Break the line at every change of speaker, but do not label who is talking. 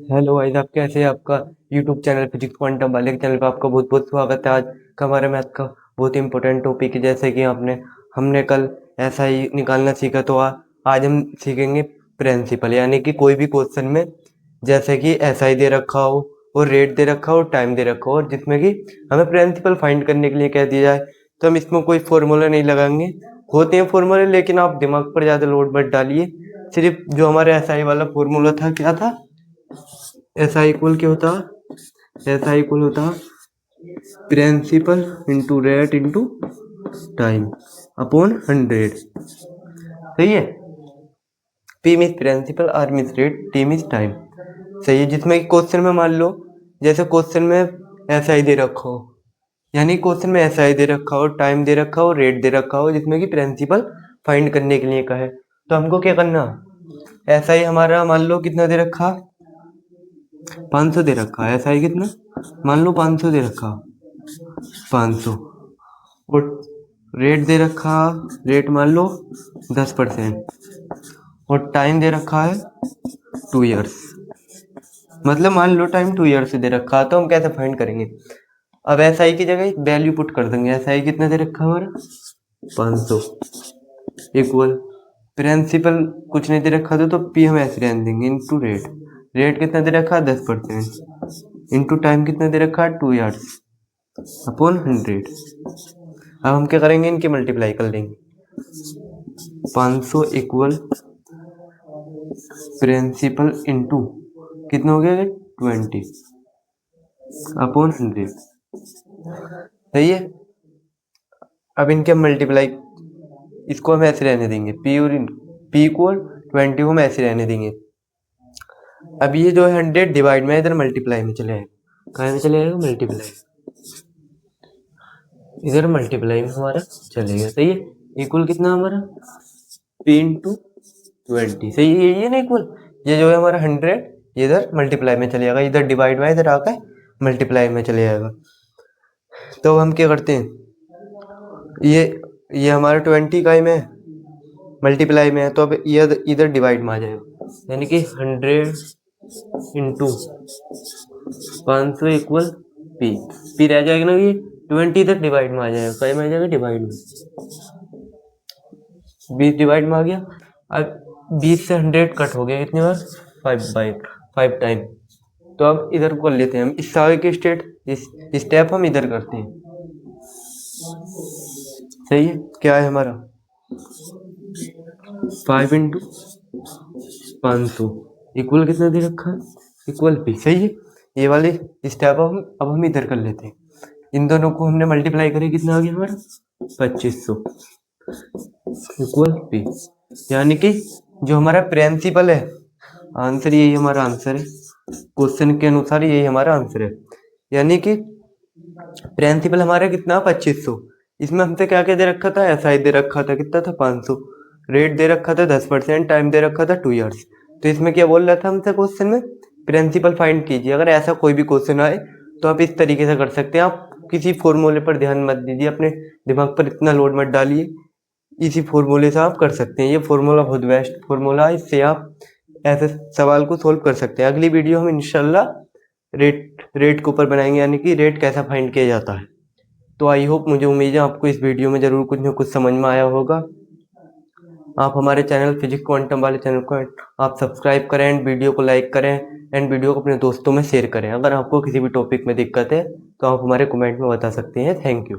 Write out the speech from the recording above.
Hello guys, आप कैसे हैं? आपका यूट्यूब चैनल फिजिक्स क्वांटम वाले के चैनल पर आपका बहुत बहुत स्वागत है। आज का हमारे मैथ का बहुत ही इंपॉर्टेंट टॉपिक है। जैसे कि हमने कल ऐसा ही निकालना सीखा, तो आज हम सीखेंगे प्रिंसिपल, यानी कि कोई भी क्वेश्चन में जैसे कि ऐसा ही दे रखा हो और रेट दे रखा हो और टाइम दे रखा हो, और जिसमें कि हमें प्रिंसिपल फाइंड करने के लिए कह दिया जाए, तो हम इसमें कोई फॉर्मूला नहीं लगाएंगे। होते हैं फॉर्मूले, लेकिन आप दिमाग पर ज़्यादा लोड मत डालिए। सिर्फ जो हमारे एसआई वाला फॉर्मूला था, क्या था? एस आई इक्वल क्या होता? एस आई इक्वल होता principal into rate into time upon 100। सही है। P means principal, R means rate, T means time. सही है। जिसमें क्वेश्चन में मान लो, जैसे क्वेश्चन में ऐसा ही दे रखा हो, यानी क्वेश्चन में ऐसा ही दे रखा हो, टाइम दे रखा हो, रेट दे रखा हो, जिसमें कि प्रिंसिपल फाइंड करने के लिए कहे, तो हमको क्या करना? ऐसा ही हमारा मान लो कितना दे रखा, 500 दे रखा है। ऐसा ही कितना, मान लो 500 दे रखा, 500। और रेट दे रखा, रेट मान लो 10%। और टाइम दे रखा है 2 ईयर्स, मतलब मान लो टाइम 2 ईयर्स दे रखा है। तो हम कैसे फाइंड करेंगे? अब एस आई की जगह वैल्यू पुट कर देंगे। एस आई कितना दे रखा हमारा 500 इक्वल प्रिंसिपल कुछ नहीं दे रखा तो पी हम ऐसे रहने देंगे इंटू रेट। रेट कितना दे रखा 10% इंटू टाइम कितना दे रखा 2 ईयर्स अपॉन 100। अब हम क्या करेंगे? इनकी मल्टीप्लाई कर लेंगे। 500 इक्वल प्रिंसिपल इंटू कितना हो गया 20 अपॉन 100। सही है। अब इनके मल्टीप्लाई, इसको हम ऐसे रहने देंगे, पी और पी इक्वल 20 को हम ऐसे रहने देंगे। अब ये जो है 100 डिवाइड में इधर मल्टीप्लाई में चले आएगा। कहाँ में चले आएगा? मल्टीप्लाई, इधर मल्टीप्लाई में हमारा चलेगा। सही है। इक्वल कितना हमारा पी इंटू 20। सही है, यही है ना इक्वल। ये जो है हमारा 100, ये इधर मल्टीप्लाई में चले जाएगा, इधर डिवाइड में इधर आकर मल्टीप्लाई में चले जाएगा। तो हम क्या करते हैं, ये हमारा 20 का ही में मल्टीप्लाई में है, तो अब ये इधर डिवाइड में आ जाएगा, यानी कि 100 इंटू 500 इक्वल पी रह जाएगा ना। ये 20 इधर डिवाइड में आ जाएगा, कई में आ जाएगा डिवाइड में, 20 डिवाइड में आ गया। अब 20 से 100 कट हो गया कितनी बार? 5 टाइम। तो अब इधर को कर लेते हैं हम, इस आगे के स्टेप हम इधर करते हैं। सही है। क्या है हमारा 5 इंटू 500 इक्वल कितना दे रखा है? Equal P. सही है। ये वाले स्टेप अब हम इधर कर लेते हैं। इन दोनों को हमने मल्टीप्लाई करें, कितना आ गया हमारा 2500 इक्वल पी। यानी कि जो हमारा प्रिंसिपल है, आंसर यही हमारा आंसर है। क्वेश्चन के अनुसार यही हमारा आंसर है। यानी कि प्रिंसिपल हमारा कितना 2500। इसमें हमसे क्या क्या दे रखा था? ऐसा ही दे रखा था, कितना था 500। रेट दे रखा था 10%, टाइम दे रखा था 2 ईयर्स। तो इसमें क्या बोल रहा था हमसे क्वेश्चन में? प्रिंसिपल फाइंड कीजिए। अगर ऐसा कोई भी क्वेश्चन आए तो आप इस तरीके से कर सकते हैं। आप किसी फॉर्मूले पर ध्यान मत दीजिए, अपने दिमाग पर इतना लोड मत डालिए। इसी फॉर्मूले से आप कर सकते हैं। ये फॉर्मूला बहुत बेस्ट फॉर्मूला है, इससे आप ऐसे सवाल को सोल्व कर सकते हैं। अगली वीडियो हम इंशाल्लाह रेट के ऊपर बनाएंगे, यानी कि रेट कैसा फाइंड किया जाता है। तो आई होप, मुझे उम्मीद है आपको इस वीडियो में ज़रूर कुछ ना कुछ समझ में आया होगा। आप हमारे चैनल फिजिक्स क्वांटम वाले चैनल को आप सब्सक्राइब करें एंड वीडियो को लाइक करें एंड वीडियो को अपने दोस्तों में शेयर करें। अगर आपको किसी भी टॉपिक में दिक्कत है तो आप हमारे कमेंट में बता सकते हैं। Thank you.